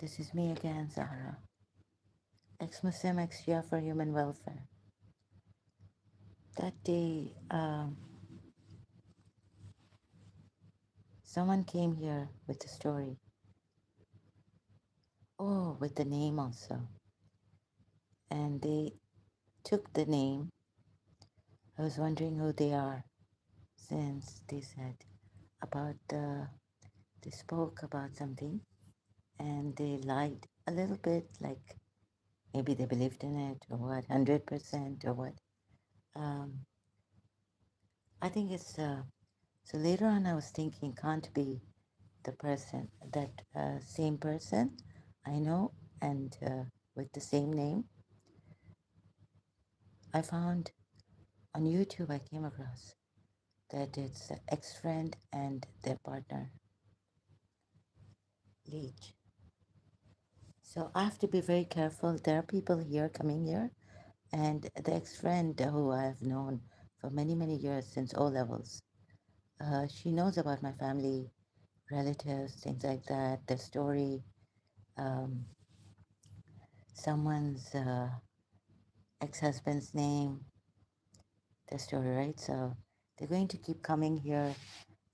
This is me again, Zahra. Ex-Muslim, ex-Shia for human welfare. That day, someone came here with a story. Oh, with the name also. And they took the name. I was wondering who they are since they said about they spoke about something and they lied a little bit, like maybe they believed in it or what, 100% or what. Um, I think it's, so later on I was thinking, can't be the person, that same person I know, and with the same name. I found on YouTube, I came across that it's an ex-friend and their partner, Leach. So I have to be very careful. There are people here coming here, and the ex-friend who I have known for many, many years since O levels, she knows about my family, relatives, things like that, their story, um, someone's ex-husband's name, their story, right? So they're going to keep coming here,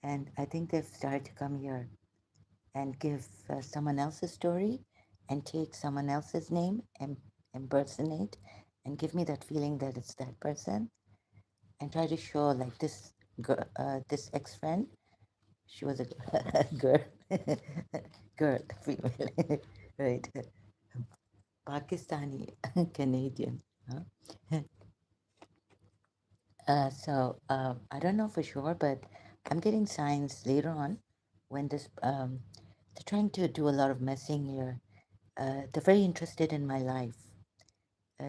and I think they've started to come here and give someone else's story and take someone else's name and impersonate and give me that feeling that it's that person and try to show like this girl, this ex-friend, she was a girl, girl, female, right? Pakistani Canadian. Huh? I don't know for sure, but I'm getting signs later on when this they're trying to do a lot of messing here. They're very interested in my life.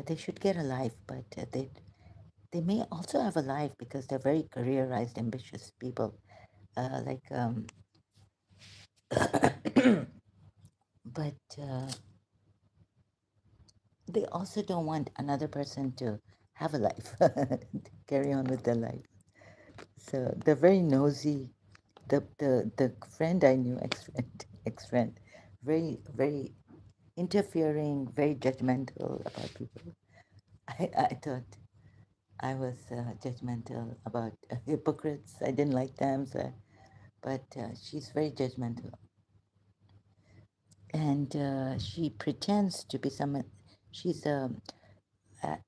They should get a life, but they may also have a life because they're very careerized, ambitious people. Like, but they also don't want another person to have a life, to carry on with their life. So they're very nosy. The friend I knew, ex-friend, very interfering, very judgmental about people. I thought I was judgmental about hypocrites. I didn't like them, so, but she's very judgmental, and she pretends to be someone. She's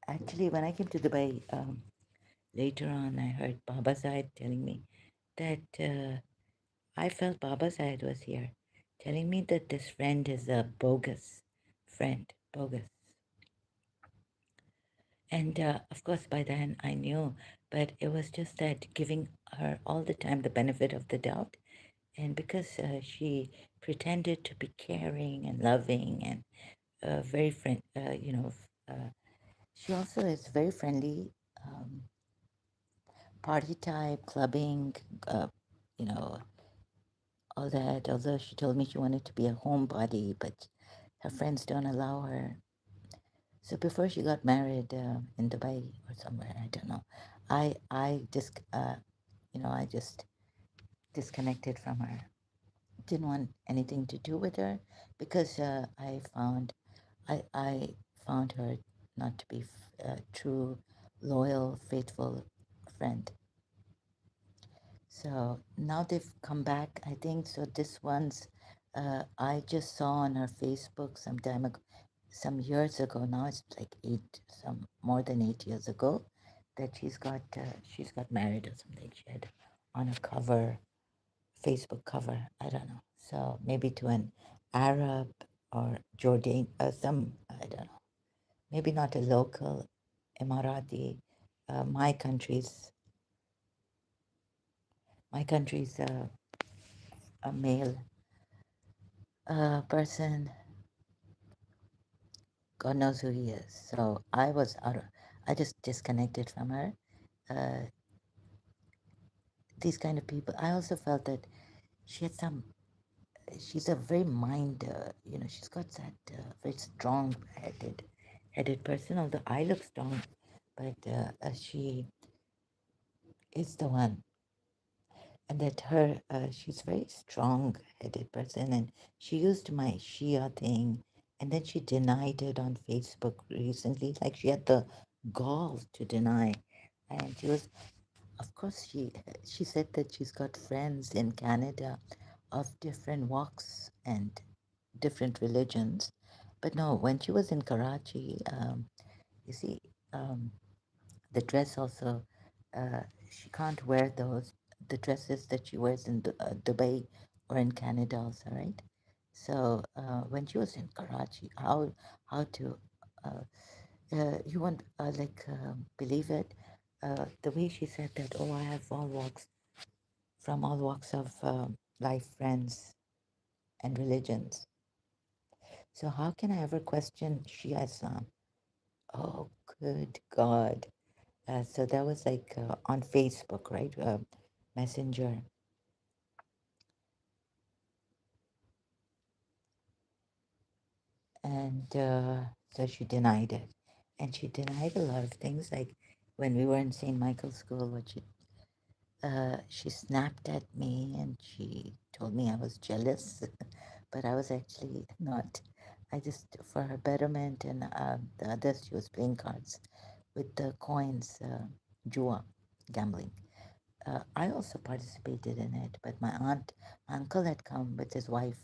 actually when I came to Dubai later on, I heard Baba Zaid telling me that. I felt Baba Syed was here, telling me that this friend is a bogus friend, bogus. And of course, by then I knew, but it was just that giving her all the time the benefit of the doubt. And because she pretended to be caring and loving and very friend, she also is very friendly, um, party type, clubbing, uh, you know, all that. Although she told me she wanted to be a homebody, but her friends don't allow her. So before she got married in Dubai or somewhere, I don't know. I just I just disconnected from her. Didn't want anything to do with her because I found her not to be a true, loyal, faithful friend. So now they've come back, I think. So this one's, I just saw on her Facebook some time ago, some years ago now, it's like some more than 8 years ago, that she's got married or something. She had on a cover, Facebook cover, I don't know. So maybe to an Arab or Jordan, I don't know, maybe not a local Emirati. Uh, my country's, my country's a male person, God knows who he is. So I just disconnected from her. Uh, these kind of people. I also felt that she had she's a very she's got that very headed person, although I look strong, but she is the one. and that she's very strong-headed person, and she used my Shia thing, and then she denied it on Facebook recently. Like she had the gall to deny, and she was, of course, she said that she's got friends in Canada of different walks and different religions, but no, when she was in Karachi, you see, um, the dress also, she can't wear the dresses that she wears in Dubai or in Canada also, right? So when she was in Karachi, how to uh, you won't believe it, the way she said that, oh, I have all walks, from all walks of life, friends and religions. So how can I ever question Shia Islam? Oh, good God. So that was like on Facebook, right? Messenger. And so she denied it. And she denied a lot of things. Like when we were in St. Michael's School, she snapped at me and she told me I was jealous, but I was actually not. I just, for her betterment, and the others, she was playing cards with the coins, jua, gambling. I also participated in it, but my uncle had come with his wife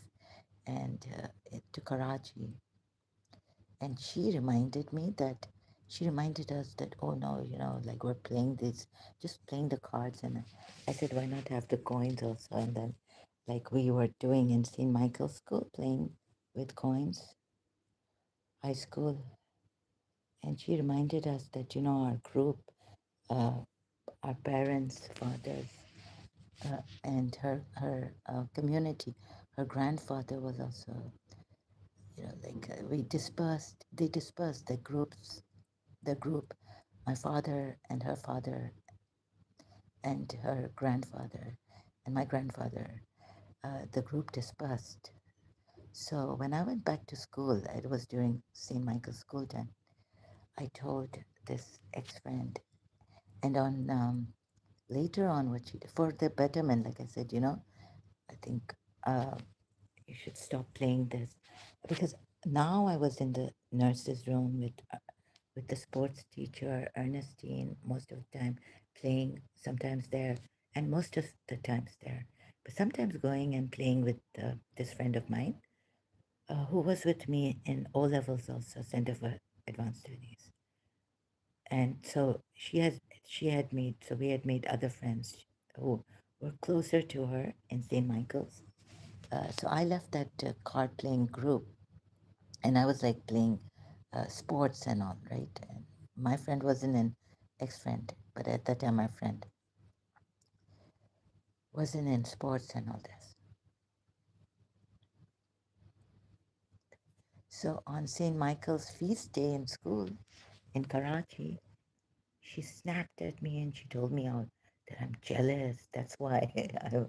and to Karachi, and she reminded us that, oh no, like we're playing this, just playing the cards, and I said, why not have the coins also? And then, like we were doing in St. Michael's School, playing with coins, high school, and she reminded us that our group, uh, our parents, fathers, and her community. Her grandfather was also, we dispersed. They dispersed the groups. The group, my father and her father and her grandfather and my grandfather. The group dispersed. So when I went back to school, it was during St. Michael's school time. I told this ex-friend, and on later on, what she did for the betterment, like I said, I think uh, you should stop playing this, because now I was in the nurse's room with the sports teacher Ernestine most of the time, playing sometimes there, and most of the times there, but sometimes going and playing with this friend of mine who was with me in O levels also, Center for Advanced Studies, and so we had made other friends who were closer to her in St. Michael's. So I left that card playing group, and I was like playing sports and all, right? And my friend wasn't an ex-friend, but at that time my friend wasn't in sports and all this. So on St. Michael's feast day in school in Karachi, she snapped at me and she told me out that I'm jealous. That's why I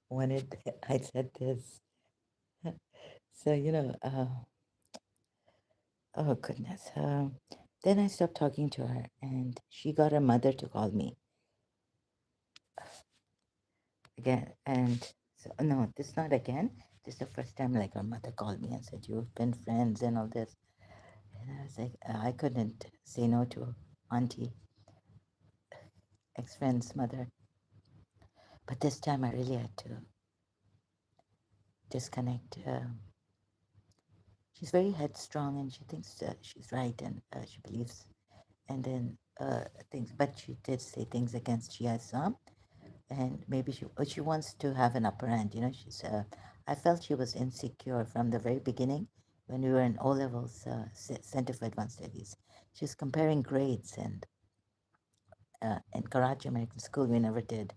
wanted, I said this. So, oh goodness. Then I stopped talking to her and she got her mother to call me again. And so, no, this not again. This is the first time like her mother called me and said, you've been friends and all this. And I was like, I couldn't say no to auntie, ex-friend's mother. But this time I really had to disconnect. She's very headstrong and she thinks she's right, and she believes, and then things, but she did say things against Shia Islam, and maybe she wants to have an upper hand. She's I felt she was insecure from the very beginning when we were in O levels, Center for Advanced Studies. She was comparing grades, and in Karachi American School we never did,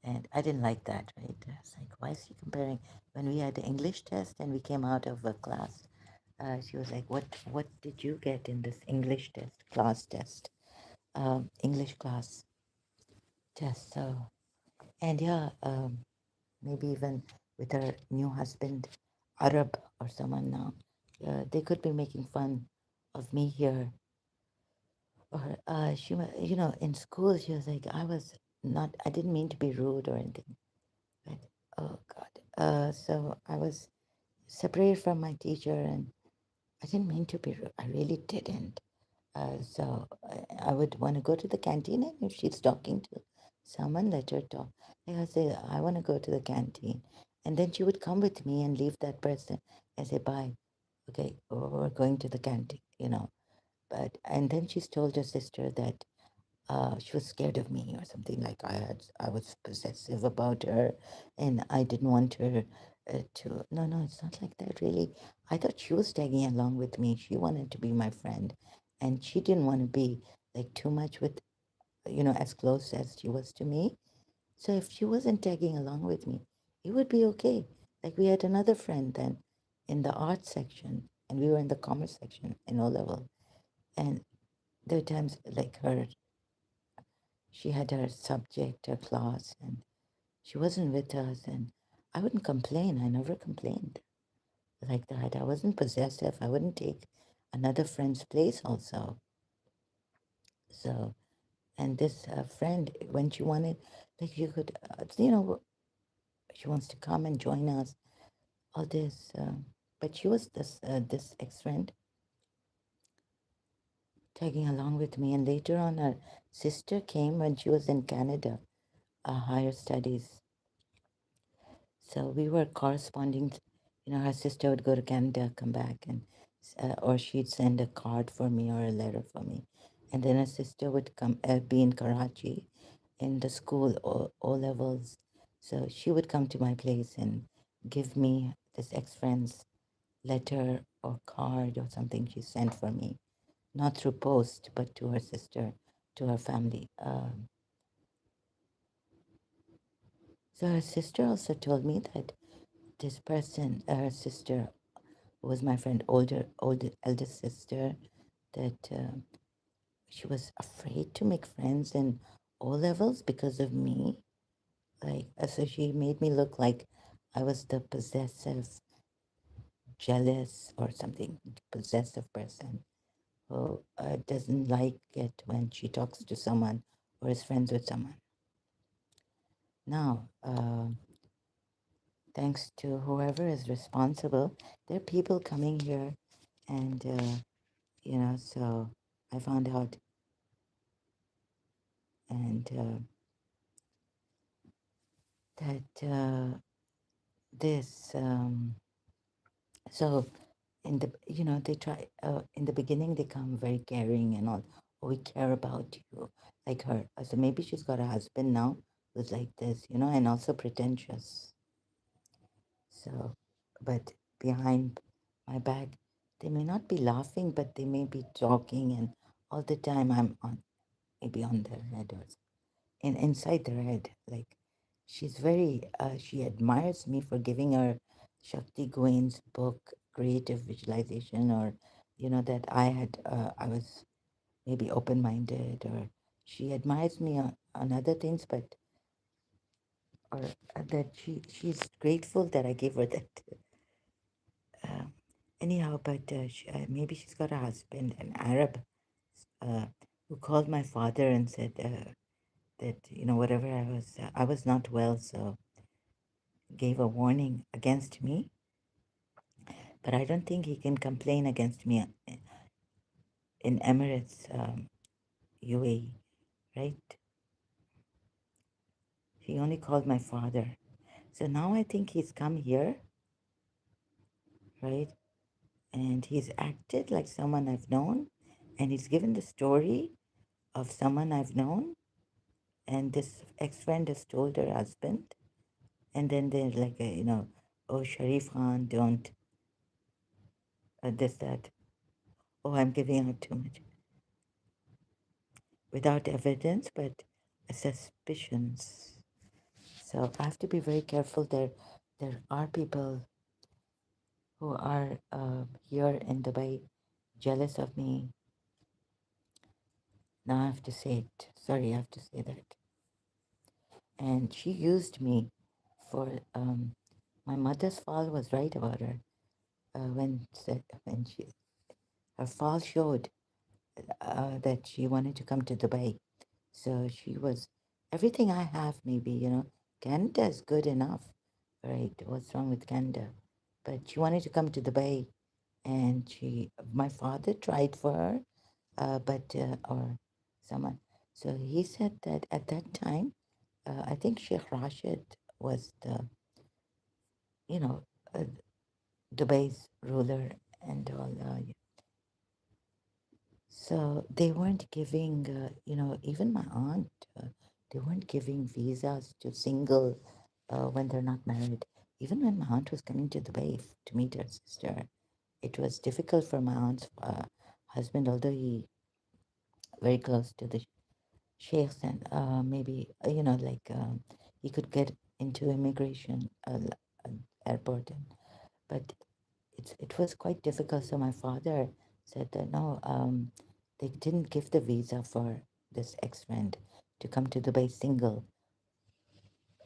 and I didn't like that. Right? I was like, why is she comparing? When we had the English test and we came out of a class, she was like, what did you get in this English test, class test, English class test? So, and yeah, maybe even with her new husband, Arab or someone now, they could be making fun of me here. Or in school, she was like, I was. not, I didn't mean to be rude or anything, but oh God. So I was separated from my teacher, and I didn't mean to be rude. I really didn't. So I would want to go to the canteen, and if she's talking to someone, let her talk. Like I say, I want to go to the canteen, and then she would come with me and leave that person and say, "Bye, okay, we're going to the canteen," you know. But and then she's told her sister that she was scared of me or something, like I was possessive about her, and I didn't want her to. No, no, it's not like that really. I thought she was tagging along with me. She wanted to be my friend, and she didn't want to be like too much with, as close as she was to me. So if she wasn't tagging along with me, it would be okay. Like we had another friend then in the art section, and we were in the commerce section in O level, and there were times like she had her subject, her class, and she wasn't with us. And I wouldn't complain. I never complained like that. I wasn't possessive. I wouldn't take another friend's place also. So, and this friend, when she wanted, like you could, she wants to come and join us, all this. But she was this ex-friend tagging along with me. And later on, her sister came when she was in Canada, higher studies. So we were corresponding. Her sister would go to Canada, come back, and or she'd send a card for me or a letter for me, and then her sister would come be in Karachi, in the school O levels. So she would come to my place and give me this ex friend's letter or card or something she sent for me, not through post, but to her sister, to her family. So her sister also told me that this person, her sister, who was my friend, older, eldest sister, that she was afraid to make friends in O levels because of me. Like, so she made me look like I was the possessive, jealous, or something, possessive person who doesn't like it when she talks to someone or is friends with someone. Now, thanks to whoever is responsible, there are people coming here, and so I found out, and that this so in the they try in the beginning they come very caring and all. Oh, we care about you, like her. So maybe she's got a husband now who's like this, and also pretentious. So, but behind my back, they may not be laughing, but they may be talking, and all the time I'm on, maybe on their head or inside their head. Like she's very, she admires me for giving her Shakti Gawain's book, Creative Visualization, or that I was maybe open-minded, or she admires me on other things, but or that she's grateful that I gave her that. Uh, Anyhow, but maybe she's got a husband, an Arab, uh, who called my father and said that whatever I was not well, so gave a warning against me. But I don't think he can complain against me in Emirates, UAE, right? He only called my father. So now I think he's come here, right? And he's acted like someone I've known, and he's given the story of someone I've known. And this ex-friend has told her husband, and then they're like, oh, Sharif Khan, don't, this, that. Oh, I'm giving out too much. Without evidence, but suspicions. So I have to be very careful. There are people who are here in Dubai jealous of me. Now I have to say it. Sorry, I have to say that. And she used me for my mother's fall was right about her when she her fall showed that she wanted to come to Dubai. So she was everything I have, maybe, Canada is good enough, right? What's wrong with Canada? But she wanted to come to Dubai, and my father tried for her, or someone. So he said that at that time, I think Sheikh Rashid was you know, uh, Dubai's ruler and all. So they weren't giving, even my aunt, they weren't giving visas to single when they're not married. Even when my aunt was coming to Dubai to meet her sister, it was difficult for my aunt's husband, although he very close to the sheikhs and maybe, he could get into immigration airport, but it was quite difficult. So my father said that no, they didn't give the visa for this ex-friend to come to Dubai single,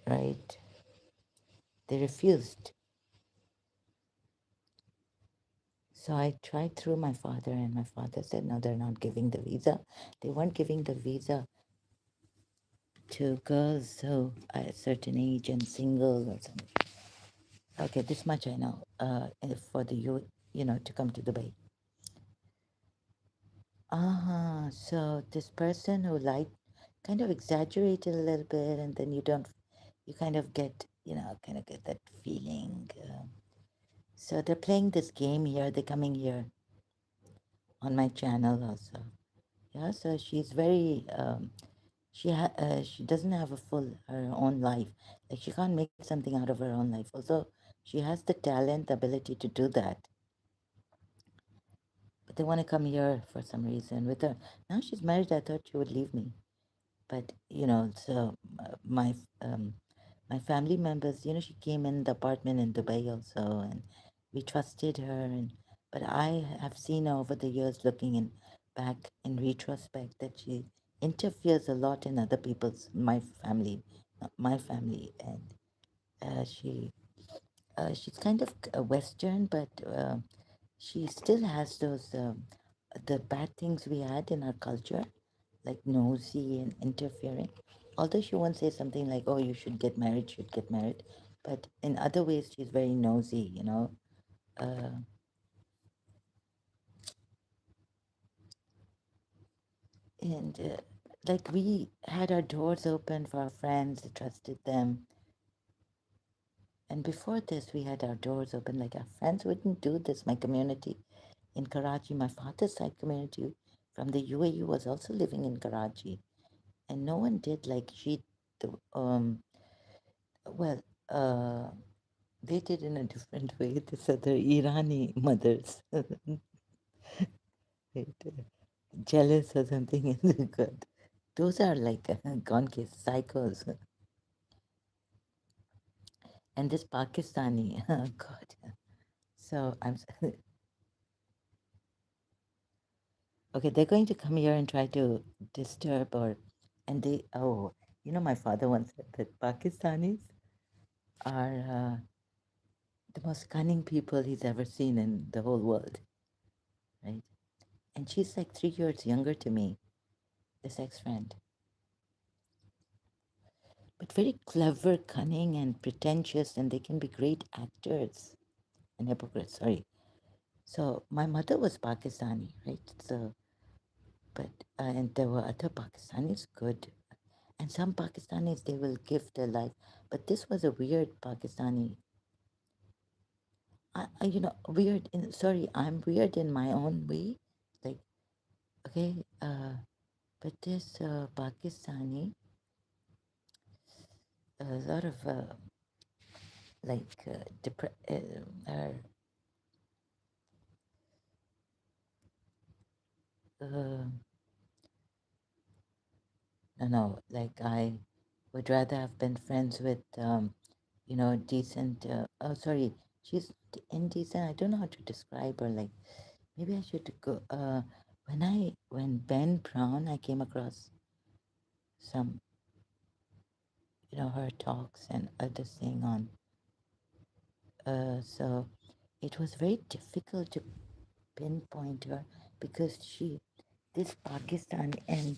right? They refused. So I tried through my father, and my father said no, they're not giving the visa. They weren't giving the visa to girls who are a certain age and single or something. Okay, this much I know. For the to come to Dubai. So this person who kind of exaggerated a little bit, and then you kind of get, kind of get that feeling. So they're playing this game here. They're coming here on my channel also. Yeah, so she's very, she doesn't have her own life. Like she can't make something out of her own life. Although she has the talent, the ability to do that. But they want to come here for some reason with her. Now she's married. I thought she would leave me. But so my family members, she came in the apartment in Dubai also, and we trusted her. And but I have seen her over the years, looking in back in retrospect, that she interferes a lot in other people's my family, not my family, and she's kind of Western, but she still has those the bad things we had in our culture, like nosy and interfering. Although she won't say something like, "Oh, you should get married," but in other ways she's very nosy. Uh, and like we had our doors open for our friends, trusted them. And before this, we had our doors open. Like our friends wouldn't do this. My community in Karachi, my father's side community from the UAE was also living in Karachi, and no one did like the- um well they did in a different way. This other Irani mothers, right, jealous or something in the gut. Those are like gone case psychos. And this Pakistani, oh God. So okay. They're going to come here and try to disturb and my father once said that Pakistanis are the most cunning people he's ever seen in the whole world, right? And she's like 3 years younger to me, this ex-friend, but very clever, cunning, and pretentious, and they can be great actors and hypocrites. Sorry. So my mother was Pakistani, right? So, but and there were other Pakistanis good, and some Pakistanis they will give their life, but this was a weird Pakistani. Weird. Sorry, I'm weird in my own way. Like, okay, but this Pakistani, a lot of like uh, no, like I would rather have been friends with, decent. Sorry, she's indecent. I don't know how to describe her. Like, maybe I should go. When Ben Brown, I came across some, her talks and other thing on. So it was very difficult to pinpoint her because this Pakistan and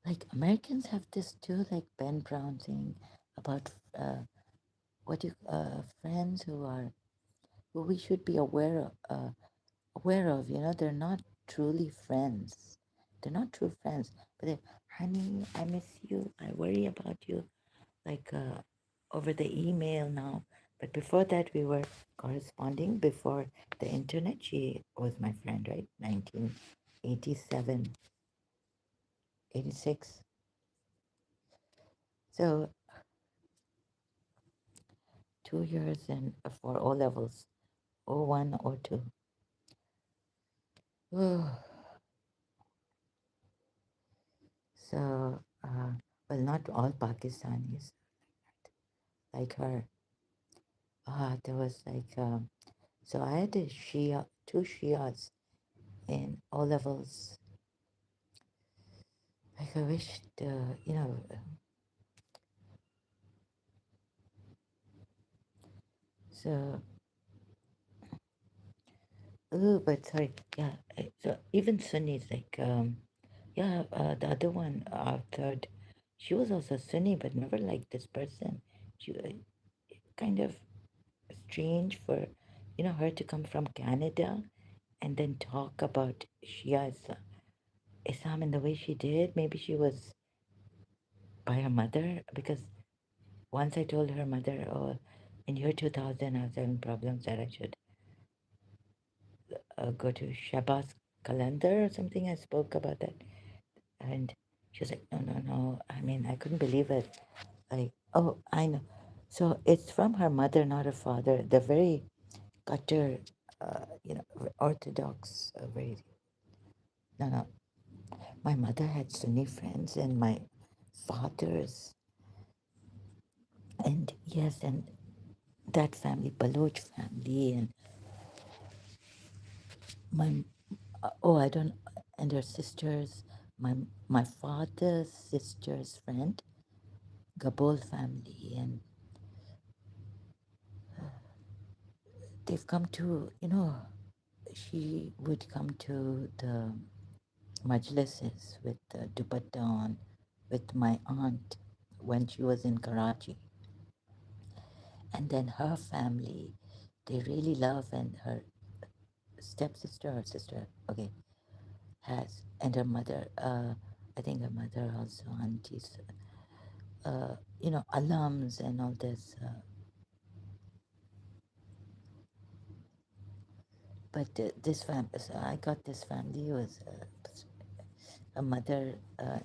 Like Americans have this too, like Ben Brown thing about what you friends who we should be aware of. You know, they're not truly friends. They're not true friends, but they, honey, I miss you. I worry about you, like over the email now. But before that, we were corresponding before the internet. She was my friend, right? 1987, 86. So 2 years and for O levels, O1, O2. So, well, not all Pakistanis like her. There was like, so I had a Shia, two Shias in O levels. Like I wished, so, oh, but sorry, yeah. So even Sunnis, like, yeah, the other one, our third, she was also Sunni, but never liked this person. She kind of strange for, her to come from Canada and then talk about Shia Islam in the way she did. Maybe she was by her mother, because once I told her mother, oh, in year 2000, I was having problems that I should go to Shabazz calendar or something. I spoke about that. And she was like, no, no, no. I mean, I couldn't believe it. Like, oh, I know. So it's from her mother, not her father. They're very cutter, orthodox, very. No, no. My mother had Sunni friends, and my father's, and yes, and that family, Baloch family, and my, oh, I don't, and her sisters, my my father's sister's friend, Gabol family, and they've come to, she would come to the majlises with dupatta on with my aunt when she was in Karachi. And then her family, they really love, and her stepsister or sister, okay, has, and her mother, I think her mother also, aunties, alums and all this. But this family, so I got this family who was a mother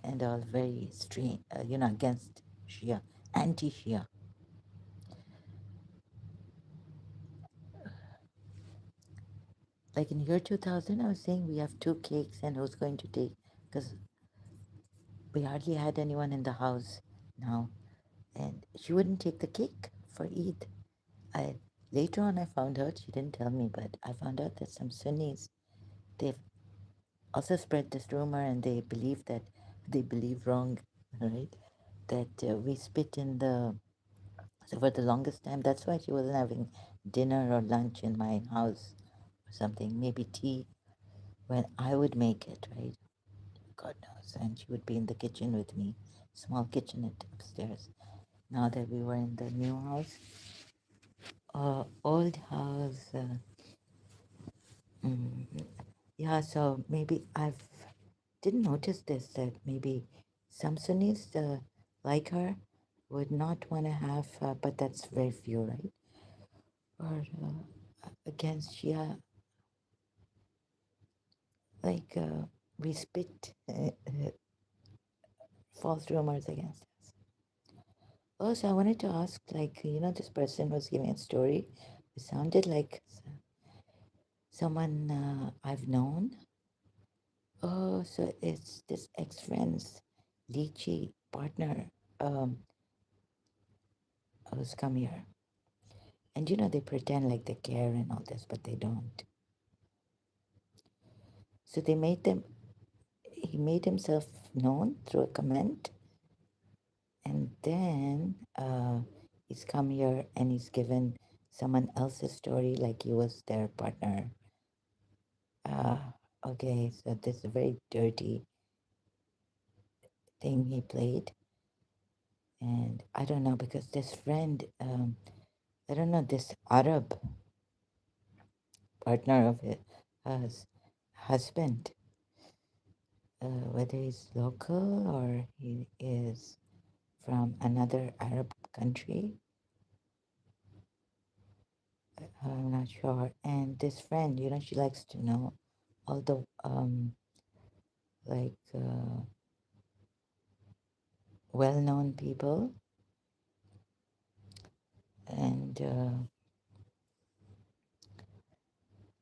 and all very strange, against Shia, anti-Shia. Like in year 2000, I was saying we have two cakes and who's going to take, because we hardly had anyone in the house now. And she wouldn't take the cake for Eid. I Later on I found out, she didn't tell me, but I found out that some Sunnis, they've also spread this rumor, and they believe wrong, right? That we spit in the, so for the longest time, that's why she wasn't having dinner or lunch in my house or something. Maybe tea when I would make it, right? God knows. And she would be in the kitchen with me, small kitchenette upstairs. Now that we were in the new house, old house, mm, yeah. So maybe I've didn't notice this, that maybe some Sunnis like her would not want to have, but that's very few, right? Or against Shia, like we spit false rumors against us. Also, I wanted to ask, like, this person was giving a story. It sounded like someone I've known. Oh, so it's this ex-friend's lychee partner who's come here. And they pretend like they care and all this, but they don't. So he made himself known through a comment, and then he's come here and he's given someone else's story like he was their partner. Uh, okay, so this is very dirty. thing he played. And I don't know, because this friend, I don't know, this Arab partner of his husband, whether he's local or he is from another Arab country, I'm not sure. And this friend, she likes to know all the like well-known people, and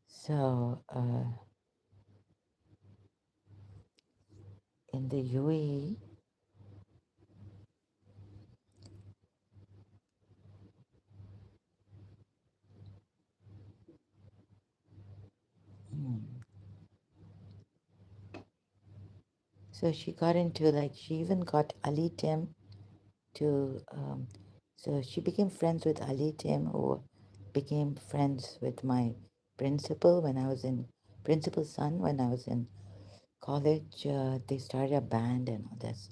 so in the UAE, hmm, so she got into, like, she even got Ali Tim to so she became friends with Ali Tim, who became friends with my principal when I was in principal's son when I was in college. They started a band and all this,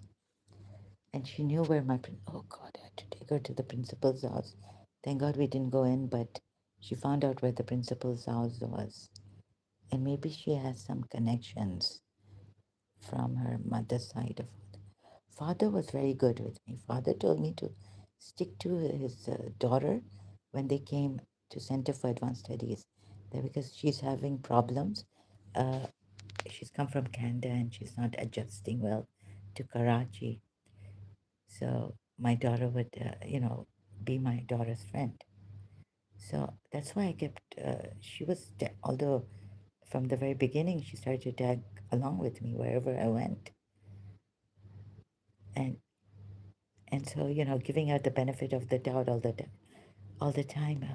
and she knew where oh God, I had to take her to the principal's house. Thank God we didn't go in, but she found out where the principal's house was, and maybe she has some connections from her mother's side of it. Father was very good with me. Father told me to stick to his daughter when they came to Center for Advanced Studies, that because she's having problems. Uh, she's come from Canada and she's not adjusting well to Karachi. So my daughter would, be my daughter's friend. So that's why I kept. She was, although from the very beginning she started to tag along with me wherever I went, and so giving her the benefit of the doubt all the time.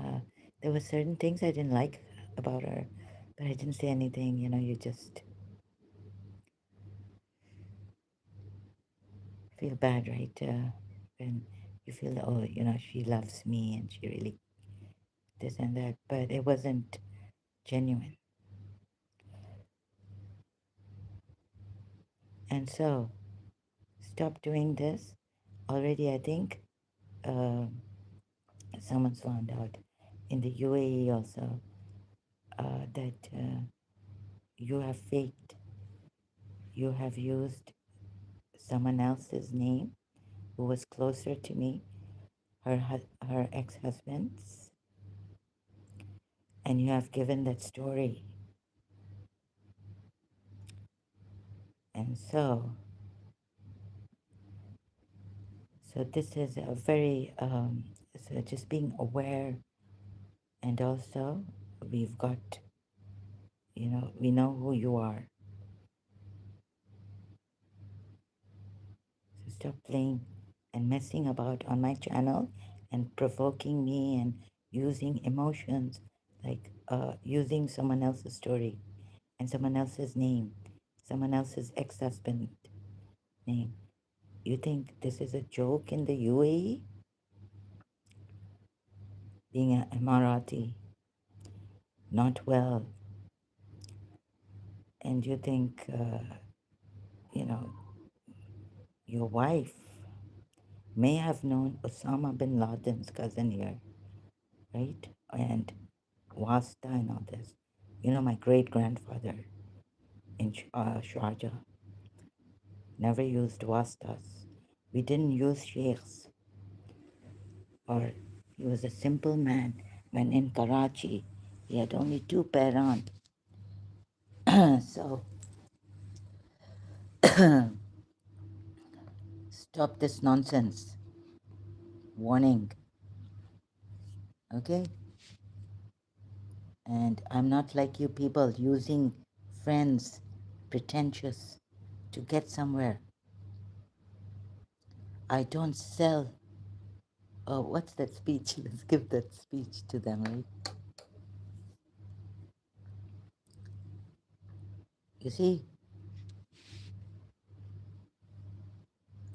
There were certain things I didn't like about her, but I didn't say anything. You just feel bad, right? When you feel, oh, she loves me and she really this and that, but it wasn't genuine. And so, stop doing this. Already, I think uh, someone's found out in the UAE also that you have faked, you have used someone else's name who was closer to me, her ex-husband's, and you have given that story. And so this is a very so just being aware, and also we've got, we know who you are. So stop playing and messing about on my channel and provoking me and using emotions, like using someone else's story and someone else's name, someone else's ex-husband name. You think this is a joke in the UAE? Being an Emirati, not well, and you think, you know, your wife may have known Osama bin Laden's cousin here, right? And Wasta and all this. My great grandfather in Sharjah never used Wastas. We didn't use sheikhs, or he was a simple man. When in Karachi, he had only two paran. So stop this nonsense. Warning, okay? And I'm not like you people using friends, pretentious, to get somewhere. I don't sell. Oh, what's that speech? Let's give that speech to them, right? You see,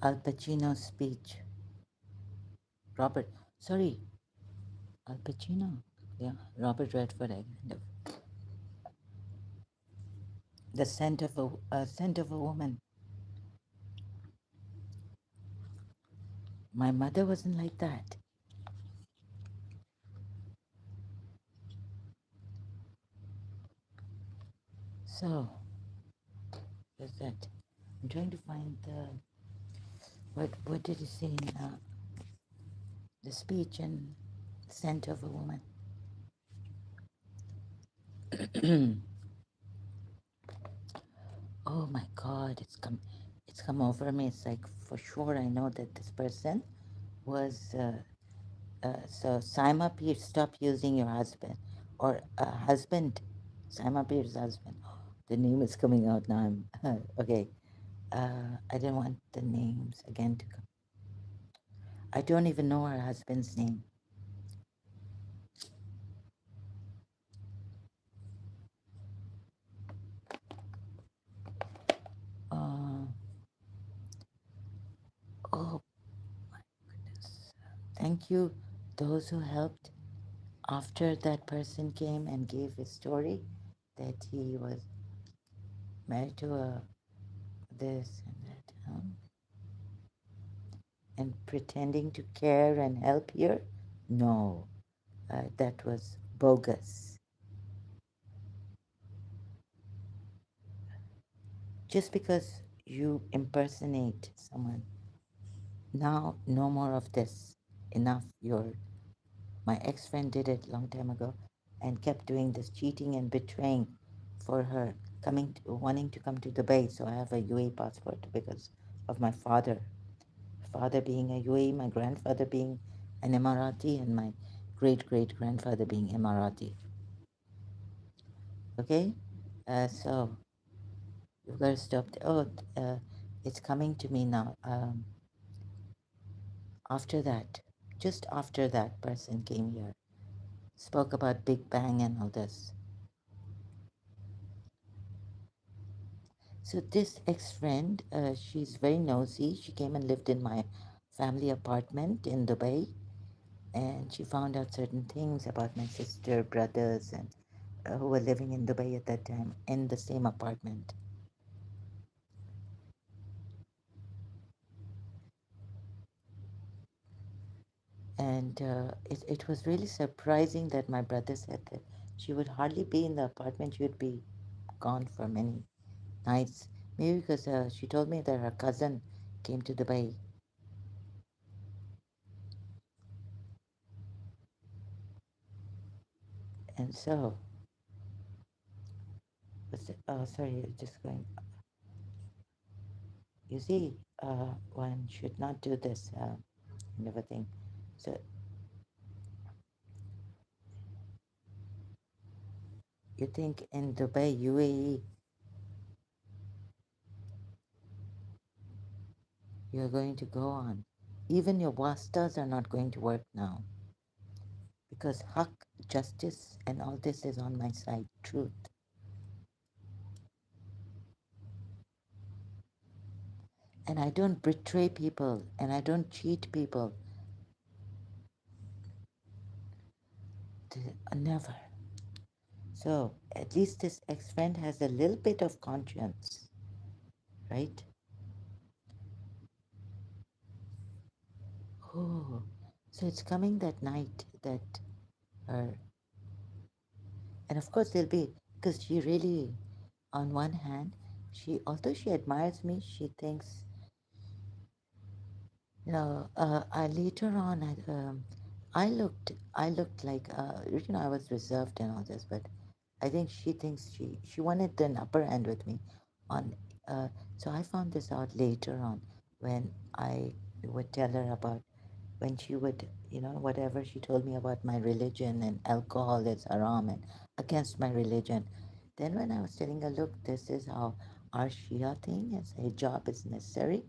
Al Pacino's speech. Robert, sorry, Al Pacino. Yeah, Robert Redford. The scent of a woman. My mother wasn't like that. So, is that? I'm trying to find the what did he say in the speech and scent of a woman? Oh my God, it's come over me. It's like for sure I know that this person was so Saima Peer, stop using your husband or husband, Saima Peer's husband. The name is coming out now. I'm okay. I didn't want the names again to come. I don't even know her husband's name. Uh, oh my goodness. Thank you, those who helped after that person came and gave his story that he was married to a this and that, and pretending to care and help here. No, that was bogus. Just because you impersonate someone, now no more of this. Enough. My ex-friend did it long time ago and kept doing this cheating and betraying for her wanting to come to Dubai. So I have a UAE passport because of my father being a UAE, my grandfather being an Emirati, and my great great grandfather being Emirati. Okay, so you've got to stop. It's coming to me now. After that, just after that person came here, spoke about Big Bang and all this. So this ex-friend, she's very nosy. She came and lived in my family apartment in Dubai, and she found out certain things about my sister, brothers, and who were living in Dubai at that time in the same apartment. And it was really surprising that my brother said that she would hardly be in the apartment. She would be gone for many nights. Maybe because she told me that her cousin came to Dubai. And so, sorry, just going. You see, one should not do this kind of a thing. So you think in Dubai, UAE, you're going to go on. Even your wastas are not going to work now because haq, justice, and all this is on my side, truth. And I don't betray people and I don't cheat people. Never. So at least this ex friend has a little bit of conscience, right? Oh, so it's coming that night that her, and of course there'll be, because she really, on one hand, although she admires me, she thinks, I later on, I looked like, I was reserved and all this, but I think she thinks she wanted an upper hand with me on, so I found this out later on when I would tell her about when she would, whatever she told me about my religion and alcohol is haram and against my religion. Then when I was telling her, look, this is how our Shia thing is, hijab is necessary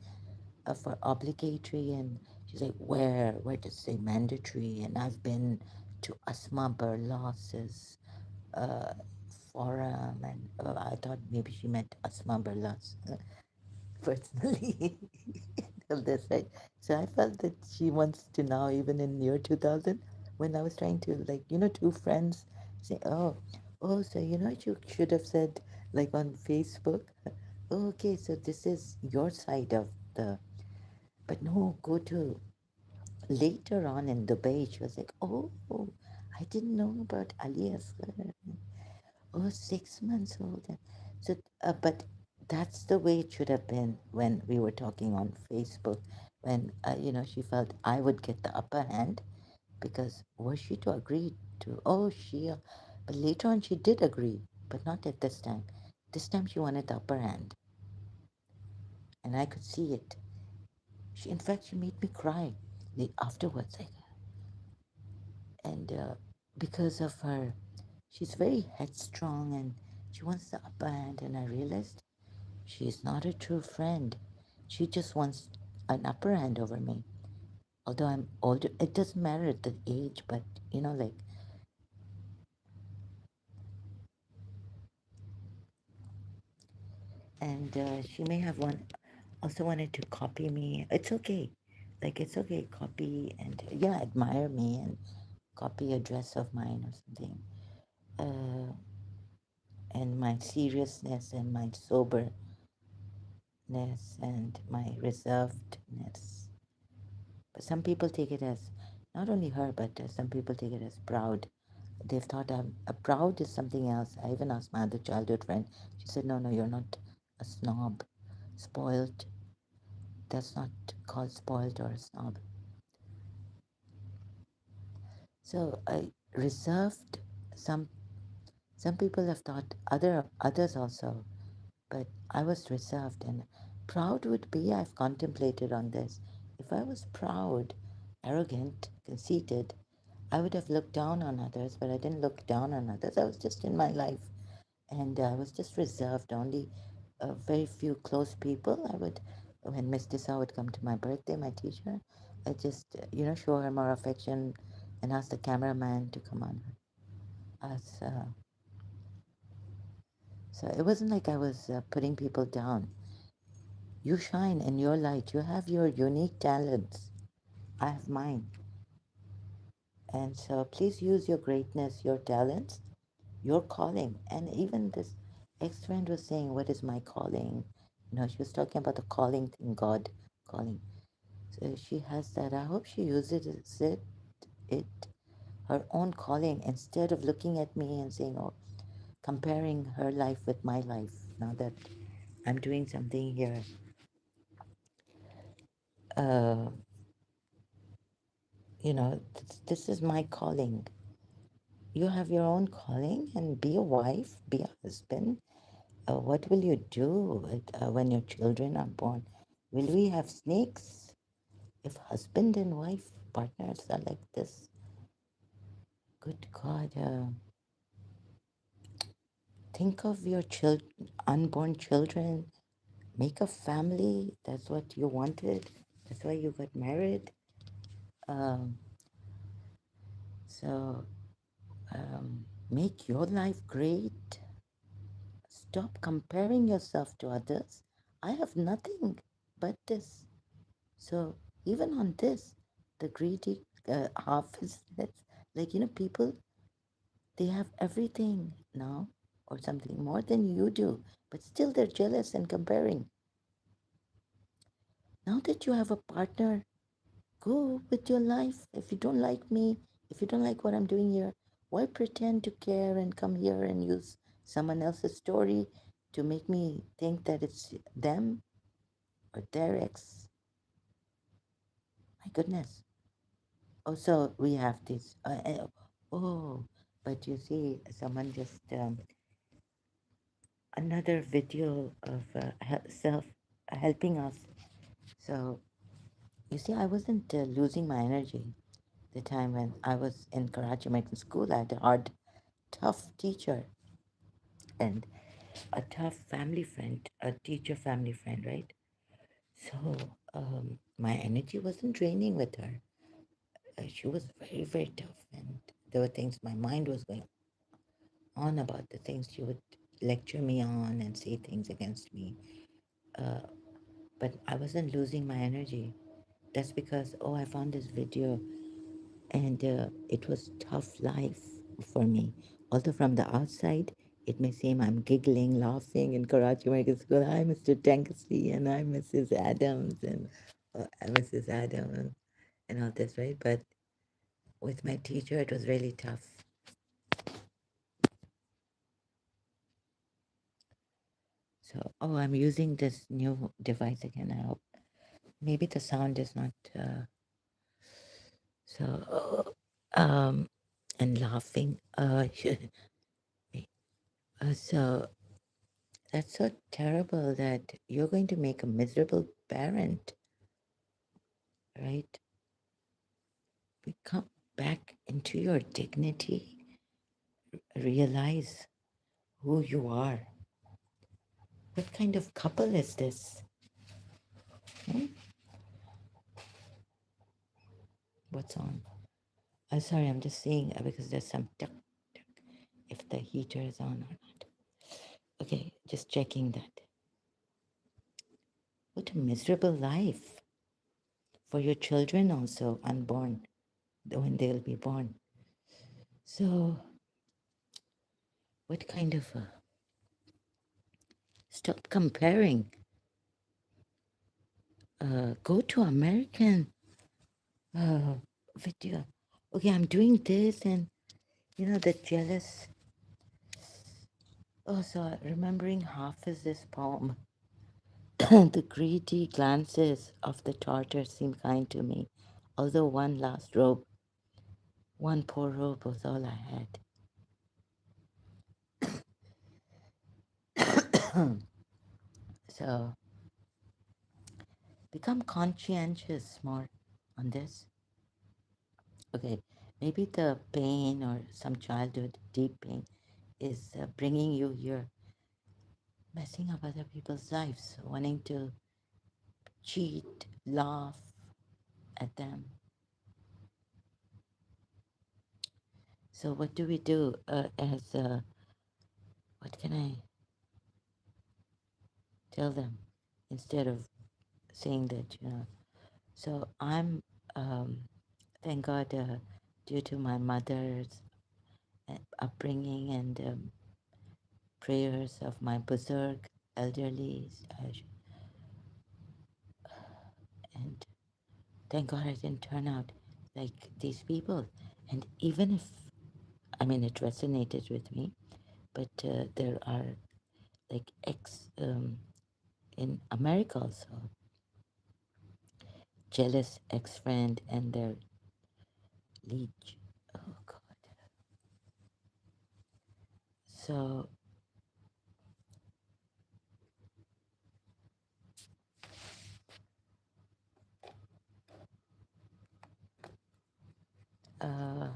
for obligatory, and she's like, where does it say mandatory? And I've been to Asma Barlas's uh, forum, and I thought maybe she meant Asma Barlas personally. All this, right? So I felt that she wants to now, even in year 2000, when I was trying to, like, two friends say, so what you should have said, like on Facebook, oh, okay, so this is your side of the, but no, go to later on in Dubai, she was like, "Oh, I didn't know about Ali Asghar. Oh, 6 months old." So, but that's the way it should have been when we were talking on Facebook. When she felt I would get the upper hand because was she to agree to? Oh, Shia, but later on she did agree, but not at this time. This time she wanted the upper hand, and I could see it. In fact, she made me cry afterwards. And because of her, she's very headstrong and she wants the upper hand. And I realized she's not a true friend. She just wants an upper hand over me. Although I'm older, it doesn't matter the age, but like, and she may have also wanted to copy me. It's okay. Like, it's okay, copy and, yeah, admire me and copy a dress of mine or something. Uh, and my seriousness and my soberness and my reservedness. But some people take it as, not only her, but some people take it as proud. They've thought a proud is something else. I even asked my other childhood friend. She said, no, no, you're not a snob. Spoiled, that's not called spoiled or a snob. So I reserved, some some people have thought, others also, but I was reserved. And proud would be, I've contemplated on this. If I was proud, arrogant, conceited, I would have looked down on others, but I didn't look down on others. I was just in my life, and I was just reserved. Only a very few close people. I would, when Miss Disa would come to my birthday, my teacher, I just, show her more affection and ask the cameraman to come on us. So it wasn't like I was putting people down. You shine in your light. You have your unique talents. I have mine. And so please use your greatness, your talents, your calling. And even this ex friend was saying, what is my calling? She was talking about the calling thing, God calling. So she has that. I hope she uses it her own calling, instead of looking at me and saying, oh, comparing her life with my life. Now that I'm doing something here, uh, this is my calling. You have your own calling, and be a wife, be a husband. What will you do when your children are born? Will we have snakes? If husband and wife partners are like this, good God, think of your unborn children. Make a family. That's what you wanted. That's why you got married. Um, so make your life great. Stop comparing yourself to others. I have nothing but this. So even on this, the greedy half is that, like, people, they have everything now or something more than you do, but still they're jealous and comparing. Now that you have a partner, go with your life. If you don't like me, if you don't like what I'm doing here, why pretend to care and come here and use someone else's story to make me think that it's them or their ex? My goodness. Also, we have this. Oh, but you see, someone just another video of self helping us. So you see, I wasn't losing my energy the time when I was in Karachi American School. I had a hard, tough teacher and a tough family friend, a teacher family friend, right? So my energy wasn't draining with her. She was very, very tough, and there were things my mind was going on about, the things she would lecture me on and say things against me. Uh, but I wasn't losing my energy. That's because, oh, I found this video and it was tough life for me. Although from the outside, it may seem I'm giggling, laughing in Karachi American School. Hi, Mr. Tankersley, and I'm Mrs. Adams, and Mrs. Adams. and all this, right? But with my teacher, it was really tough. So, oh, I'm using this new device again. I hope maybe the sound is not so. And laughing. So that's so terrible that you're going to make a miserable parent, right? We come back into your dignity, realize who you are. What kind of couple is this? Hmm? What's on? I'm sorry, I'm just seeing because there's some tuck, tuck, if the heater is on or not. Okay, just checking that. What a miserable life for your children, also unborn, when they'll be born. So, what kind of stop comparing? Go to American video. Okay, I'm doing this, and the jealous. Oh, so remembering half is this poem. The greedy glances of the Tartars seem kind to me, although one last robe, one poor robe was all I had. So become conscientious more on this. Okay, maybe the pain or some childhood deep pain is bringing you here, messing up other people's lives, wanting to cheat, laugh at them. So what do we do as what can I tell them instead of saying that. So I'm, um, thank God, due to my mother's upbringing and prayers of my Buzurg elderly, and thank God I didn't turn out like these people. And even if, I mean, it resonated with me, but there are like in America also, jealous ex-friend and their leech. Oh God. So, uh,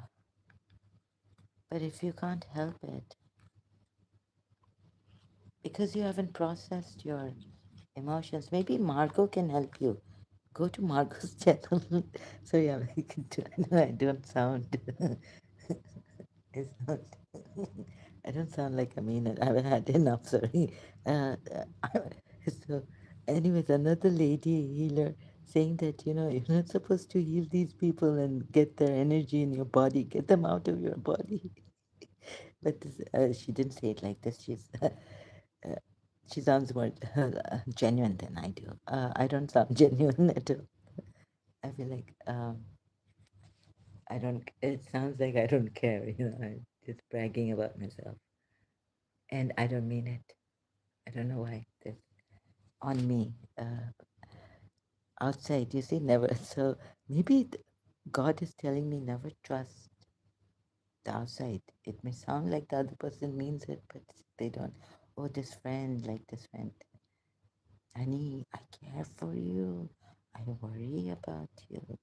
but if you can't help it, because you haven't processed your emotions, maybe Margot can help you. Go to Margot's channel. So yeah, I don't sound. It's not. I don't sound like I mean it. I've had enough. Sorry. So, anyways, another lady healer saying that you're not supposed to heal these people and get their energy in your body. Get them out of your body. But this, she didn't say it like this. She sounds more genuine than I do. I don't sound genuine at all. I feel like I don't. It sounds like I don't care. I'm just bragging about myself, and I don't mean it. I don't know why. That's on me. Outside, you see, never. So maybe God is telling me never trust the outside. It may sound like the other person means it, but they don't. Oh, this friend, like this friend. Honey, I care for you. I worry about you.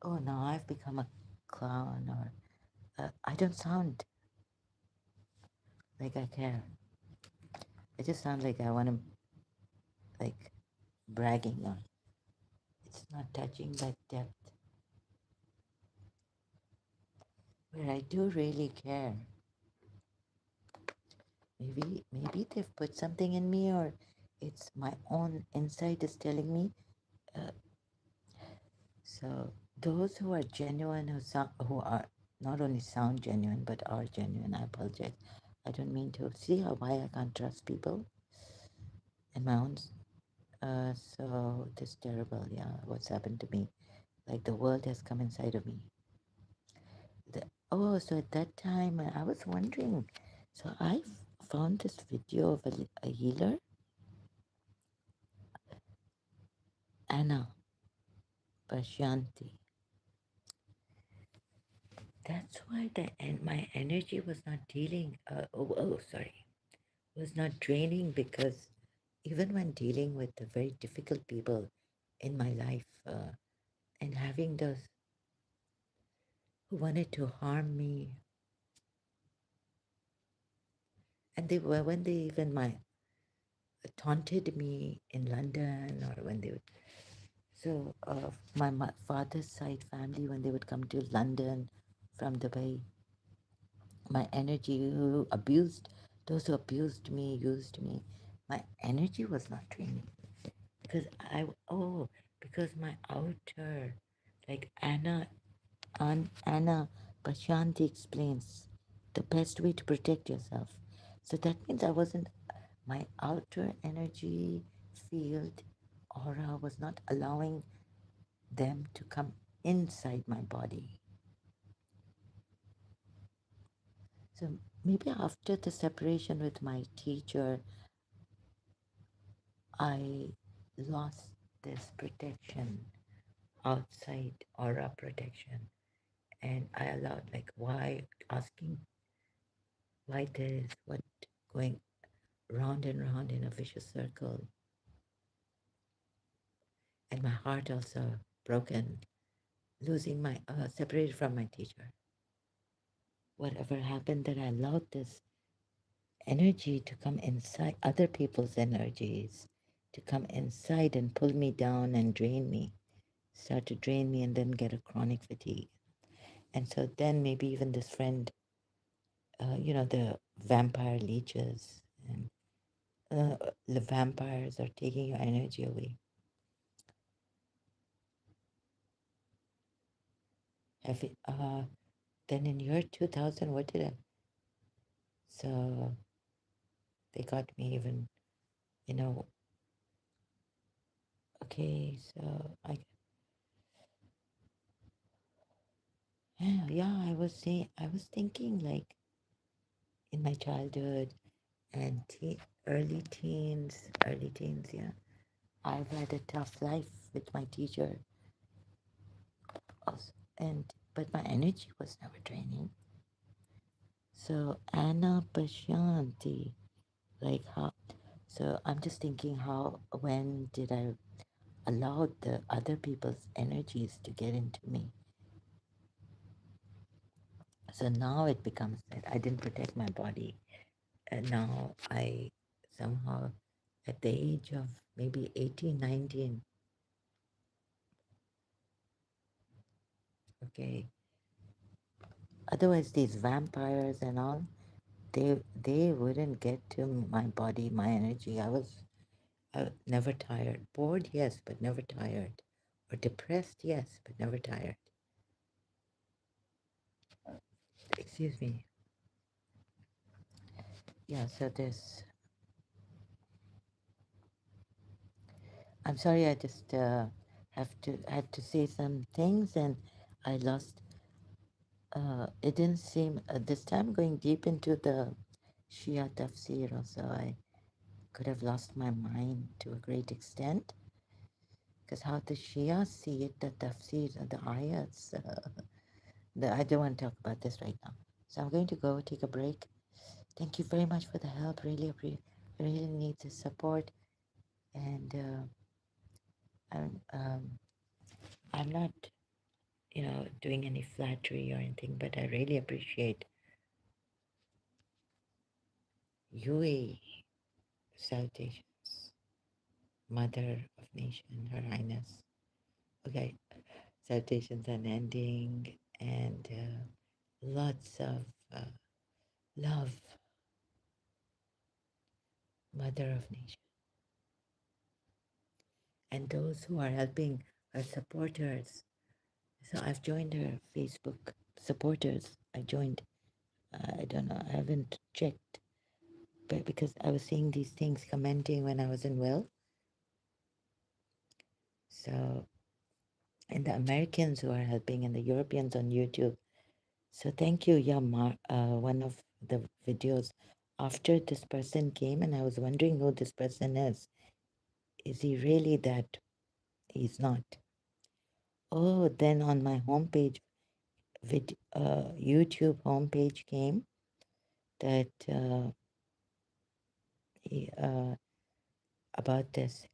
Oh, now I've become a clown, or I don't sound like I care. I just sound like I want to, like, bragging, or it's not touching that depth where I do really care. Maybe they've put something in me, or it's my own insight is telling me. Uh, so those who are genuine, who are not only sound genuine but are genuine, I apologize. I don't mean to see why I can't trust people in my own. So this terrible, yeah, what's happened to me. like the world has come inside of me. Oh, so at that time I was wondering. So I found this video of a healer, Anna Pashanti. That's why my energy was not dealing. Sorry, was not draining because even when dealing with the very difficult people in my life and having those who wanted to harm me, and they were when they even my taunted me in London or when they would. So my father's side family when they would come to London from Dubai, my energy who abused those who abused me, used me, my energy was not draining because because my outer, like Anna Pashanti explains, the best way to protect yourself. So that means I wasn't, my outer energy field aura was not allowing them to come inside my body. So maybe after the separation with my teacher, I lost this protection, outside aura protection. And I allowed, like, why asking why there is what going round and round in a vicious circle. And my heart also broken, losing my, separated from my teacher. Whatever happened that I allowed this energy to come inside, other people's energies to come inside and pull me down and drain me, start to drain me and then get a chronic fatigue. And so then maybe even this friend, the vampire leeches and the vampires are taking your energy away. Have you, then in year 2000, what did I? So they got me even, you know, okay, so I was saying, I was thinking like in my childhood and early teens, yeah. I've had a tough life with my teacher, also, but my energy was never draining. So Anna Pashanti, like how? So I'm just thinking how when did I allow the other people's energies to get into me? So now it becomes that I didn't protect my body, and now I somehow at the age of maybe 18, 19, okay. Otherwise, these vampires and all, they wouldn't get to my body, my energy. I never tired. Bored, yes, but never tired. Or depressed, yes, but never tired. Excuse me. Yeah, so this. I'm sorry, I just had to say some things, and I lost. It didn't seem this time going deep into the Shia tafsir. Also, I could have lost my mind to a great extent because how the Shia see it, the tafsir, the ayats. I don't want to talk about this right now. So I'm going to go take a break. Thank you very much for the help. Really need the support, and I'm not, doing any flattery or anything, but I really appreciate UAE salutations, Mother of Nation, Her Highness. Okay, salutations unending and lots of love, Mother of Nation, and those who are helping her supporters. So I've joined her Facebook supporters. I joined. I don't know. I haven't checked, but because I was seeing these things commenting when I wasn't well. So and the Americans who are helping and the Europeans on YouTube. So thank you, yeah, one of the videos after this person came, and I was wondering who this person is. Is he really that? He's not. Oh, then on my homepage, YouTube homepage came that he, about this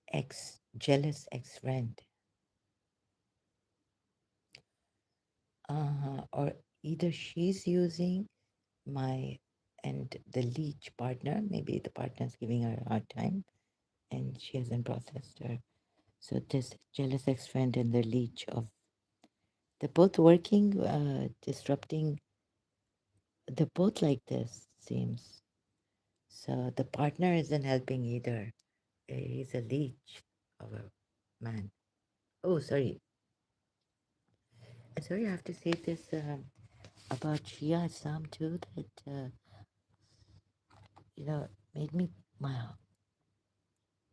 jealous ex friend, or either she's using my and the leech partner. Maybe the partner's giving her a hard time, and she hasn't processed her. So this jealous ex friend and the leech of they're both working, disrupting. They're both like this, seems. So the partner isn't helping either. He's a leech of a man. Oh, sorry. Sorry, I have to say this about Shia Islam too. That made me my.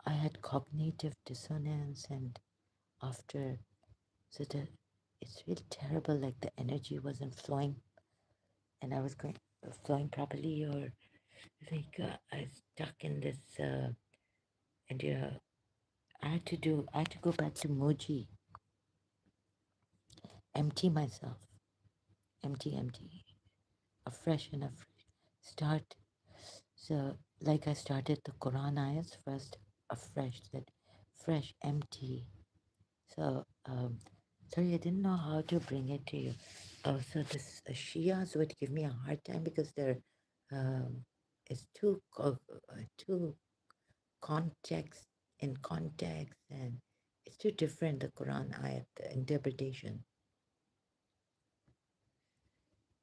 I had cognitive dissonance, and after so the it's really terrible. Like the energy wasn't flowing, and I was going flowing properly, or like I was stuck in this. And I had to go back to Moji, empty myself, empty, afresh and afresh. Start. So, like I started the Quran ayahs first, afresh, that fresh, empty. So, sorry, I didn't know how to bring it to you. Oh, so this Shias would give me a hard time because they're, it's too context in context, and it's too different, the Quran ayat, the interpretation.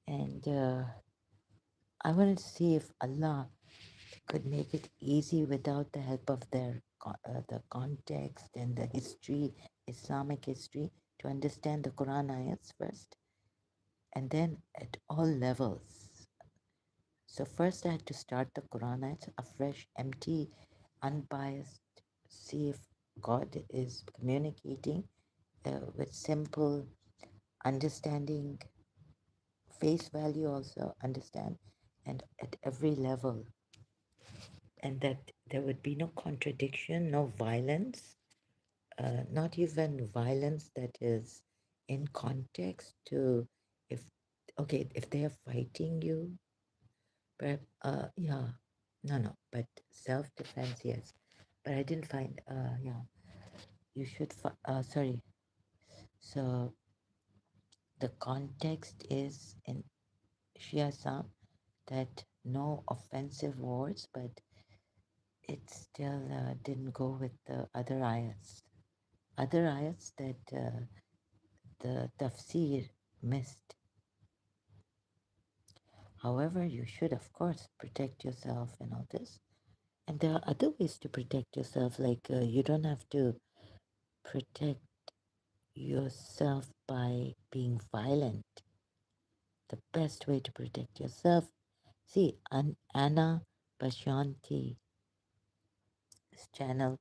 And I wanted to see if Allah could make it easy without the help of the context and the history, Islamic history, to understand the Quran ayats first, and then at all levels. So first I had to start the Quran ayats afresh, empty, unbiased, see if God is communicating with simple understanding, face value also understand, and at every level, and that there would be no contradiction, no violence, not even violence that is in context to if okay if they are fighting you, but yeah, no, but self-defense, yes, but I didn't find yeah, you should sorry, so the context is in Shia Sam that no offensive words, but it still didn't go with the other ayats. Other ayats that the tafsir missed. However, you should, of course, protect yourself and all this. And there are other ways to protect yourself, like you don't have to protect yourself by being violent. The best way to protect yourself, see, Anna Bashanti's channel,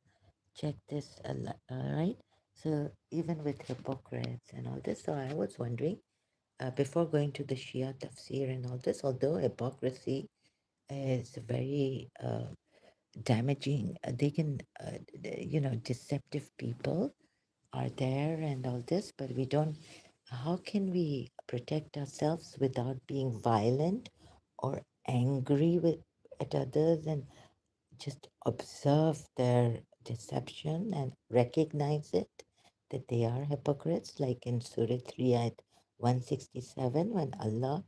check this, right? So even with hypocrites and all this, so I was wondering, before going to the Shia tafsir and all this, although hypocrisy is very damaging, they can, deceptive people are there and all this, but we don't, how can we protect ourselves without being violent or angry at others, and just observe their deception and recognize it, that they are hypocrites, like in Surah 3 at 167 when Allah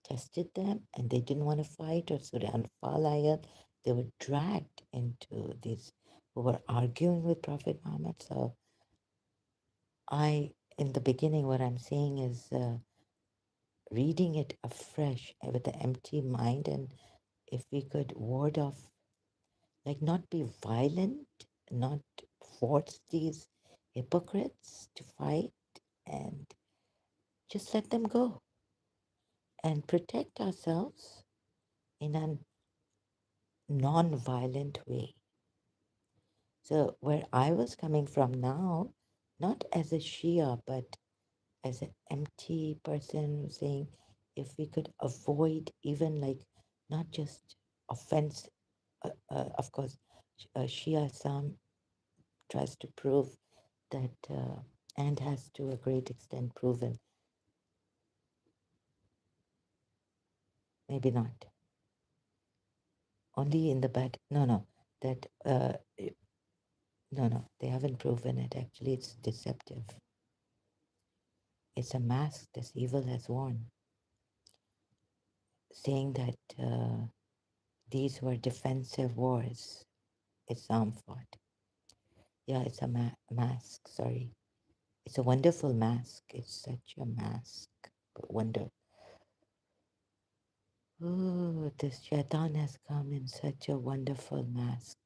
tested them and they didn't want to fight, or Surah Anfal ayat, they were dragged into these who were arguing with Prophet Muhammad. So in the beginning, what I'm saying is reading it afresh with an empty mind, and if we could ward off, like not be violent, not force these hypocrites to fight, and just let them go and protect ourselves in a non-violent way. So where I was coming from now not as a Shia, but as an empty person saying, if we could avoid even like not just offense, of course, Shia Islam tries to prove that, and has to a great extent proven, maybe not, only in the bad, no, that, no, they haven't proven it. Actually, it's deceptive. It's a mask this evil has worn, saying that these were defensive wars Islam fought. Yeah, it's a mask, sorry. It's a wonderful mask. It's such a mask. Wonder. Oh, this shaitan has come in such a wonderful mask,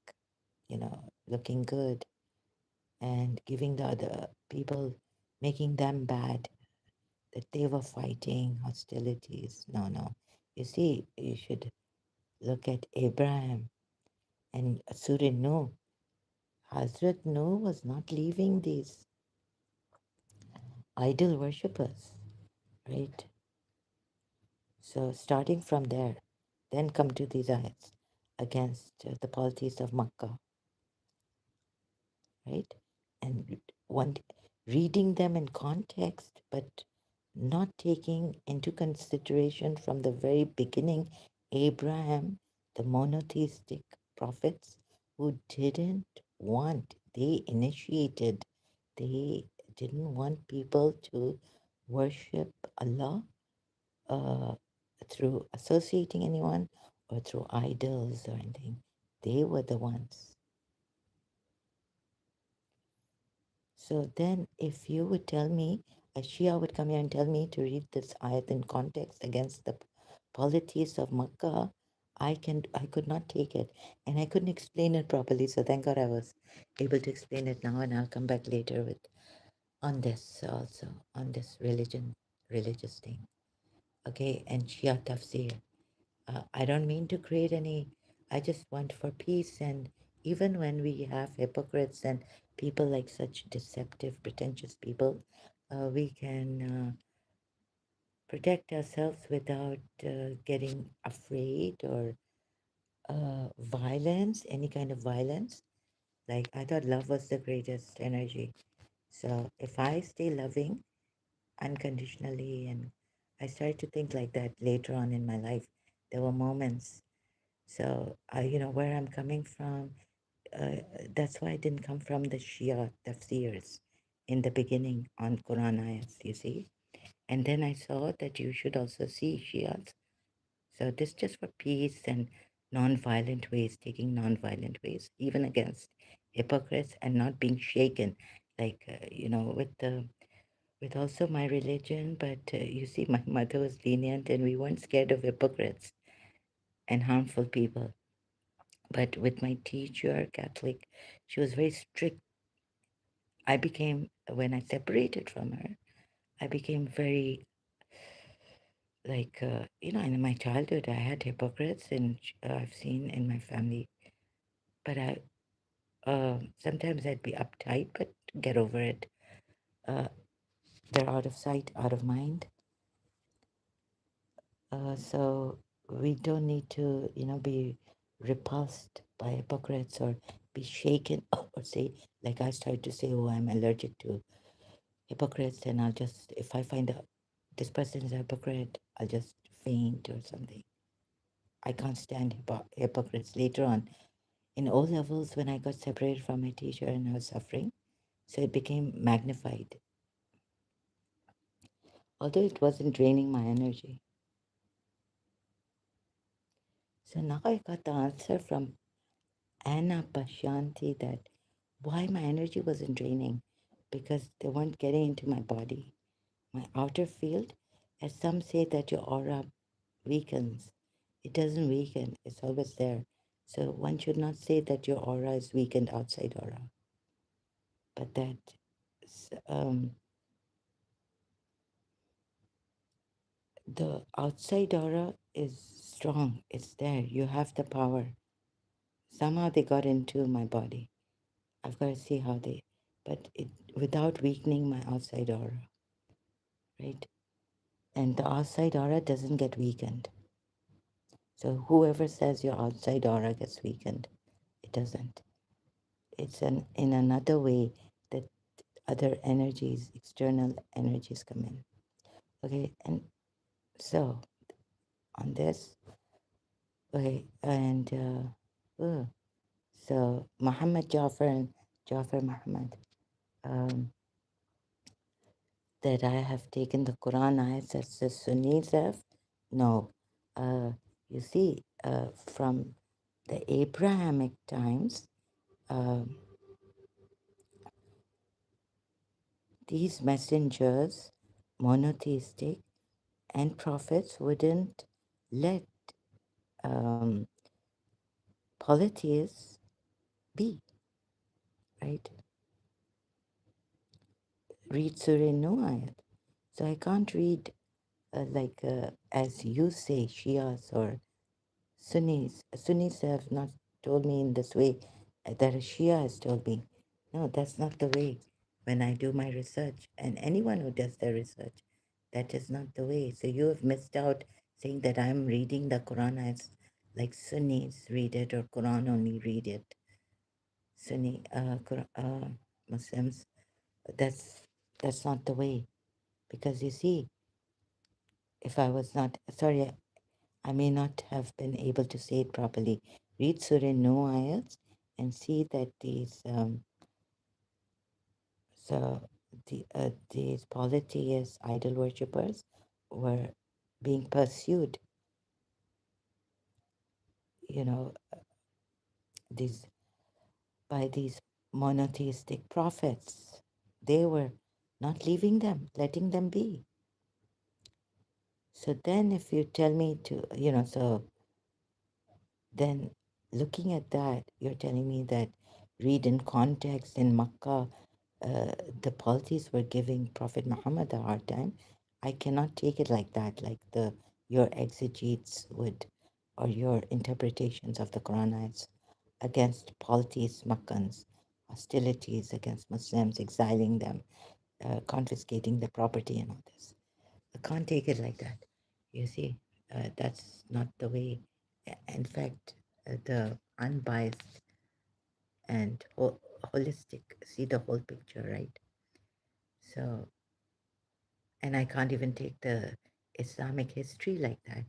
looking good and giving the other people, making them bad, that they were fighting hostilities. No. You see, you should look at Abraham and Surah Nuh. Hazrat Nuh was not leaving these idol worshippers, right? So starting from there, then come to these ayats against the polities of Makkah, right? And one reading them in context, but not taking into consideration from the very beginning Abraham, the monotheistic prophets who didn't want, they initiated, they didn't want people to worship Allah uh, through associating anyone or through idols or anything. They were the ones. So then, if you would tell me, a Shia would come here and tell me to read this ayat in context against the polities of Makkah, I could not take it, and I couldn't explain it properly. So thank God I was able to explain it now, and I'll come back later with on this also, on this religious thing. Okay, and Shia tafsir. I don't mean to create any, I just want for peace. And even when we have hypocrites and people like such deceptive, pretentious people, we can protect ourselves without getting afraid or violence, any kind of violence. Like, I thought love was the greatest energy. So if I stay loving unconditionally, and I started to think like that later on in my life, there were moments. So, where I'm coming from, that's why I didn't come from the Shia tafsirs in the beginning on Quran ayats, you see. And then I saw that you should also see Shias. So this just for peace and non-violent ways, taking non-violent ways, even against hypocrites and not being shaken, like, with also my religion. But you see, my mother was lenient and we weren't scared of hypocrites and harmful people. But with my teacher, Catholic, she was very strict. I became, when I separated from her, I became very, like, in my childhood, I had hypocrites, and I've seen in my family. But sometimes I'd be uptight, but get over it. Uh, they're out of sight, out of mind. So we don't need to, be repulsed by hypocrites or be shaken or say, like I started to say, oh, I'm allergic to hypocrites, and I'll just, if I find out this person is a hypocrite, I'll just faint or something. I can't stand hypocrites. Later on, in O levels, when I got separated from my teacher and I was suffering, so it became magnified, although it wasn't draining my energy. So now I got the answer from Anna Pashanti that why my energy wasn't draining, because they weren't getting into my body, my outer field. As some say that your aura weakens. It doesn't weaken, it's always there. So one should not say that your aura is weakened outside aura, but that um, the outside aura is strong, it's there, you have the power. Somehow they got into my body. I've got to see how they, but without weakening my outside aura, right? And the outside aura doesn't get weakened. So whoever says your outside aura gets weakened, it doesn't. It's in another way that other energies, external energies come in. Okay, and so on this, okay, and so Muhammad Jafar and Jafar Muhammad, um, that I have taken the Quran ayats as the Sunnis have. No, you see, from the Abrahamic times, um, these messengers, monotheistic, and prophets wouldn't let um, polytheists be, right? Read Surah Nuh ayat. So I can't read as you say, Shias or Sunnis. Sunnis have not told me in this way that a Shia has told me. No, that's not the way. When I do my research, and anyone who does their research, that is not the way. So you have missed out saying that I'm reading the Quran as like Sunnis read it or Quran only read it. Sunni Muslims. That's that's not the way. Because you see, if I was not sorry, I may not have been able to say it properly. Read Surah No ayats and see that so these polytheists, idol worshippers, were being pursued. You know, these by these monotheistic prophets. They were not leaving them, letting them be. So then, if you tell me to, so then looking at that, you're telling me that read in context in Makkah, the polities were giving Prophet Muhammad a hard time. I cannot take it like that, like your exegetes would, or your interpretations of the Quran ayats against polities, Makkans, hostilities against Muslims, exiling them, confiscating their property and all this. I can't take it like that. You see, that's not the way. In fact, the unbiased and holistic see the whole picture, right? So, and I can't even take the Islamic history like that.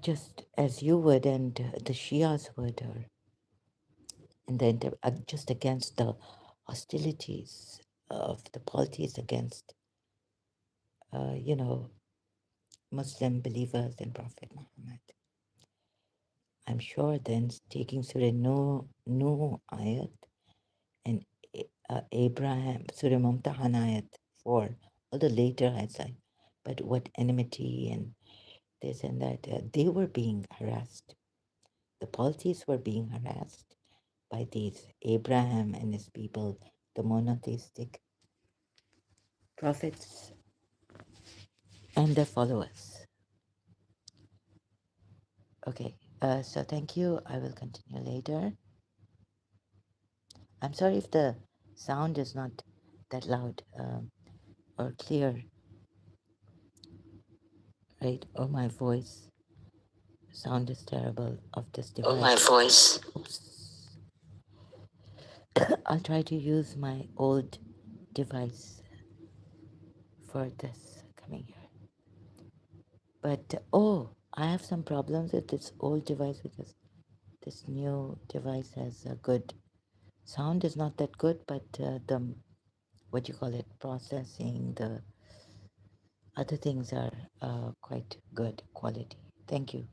Just as you would and the Shias would, or and then just against the hostilities of the polities against, uh, you know, Muslim believers in Prophet Muhammad. I'm sure then taking Surah No ayat and Abraham, Surah Mumtahan ayat 4, all the later ayats, like, but what enmity and this and that, they were being harassed. The polities were being harassed by these Abraham and his people, the monotheistic prophets and their followers. Okay, so thank you. I will continue later. I'm sorry if the sound is not that loud or clear, right? Or my voice sound is terrible of this device. Oh, my voice. Oops. I'll try to use my old device for this coming here. But I have some problems with this old device because this new device has a good sound is not that good, but the what you call it processing, the other things are quite good quality. Thank you.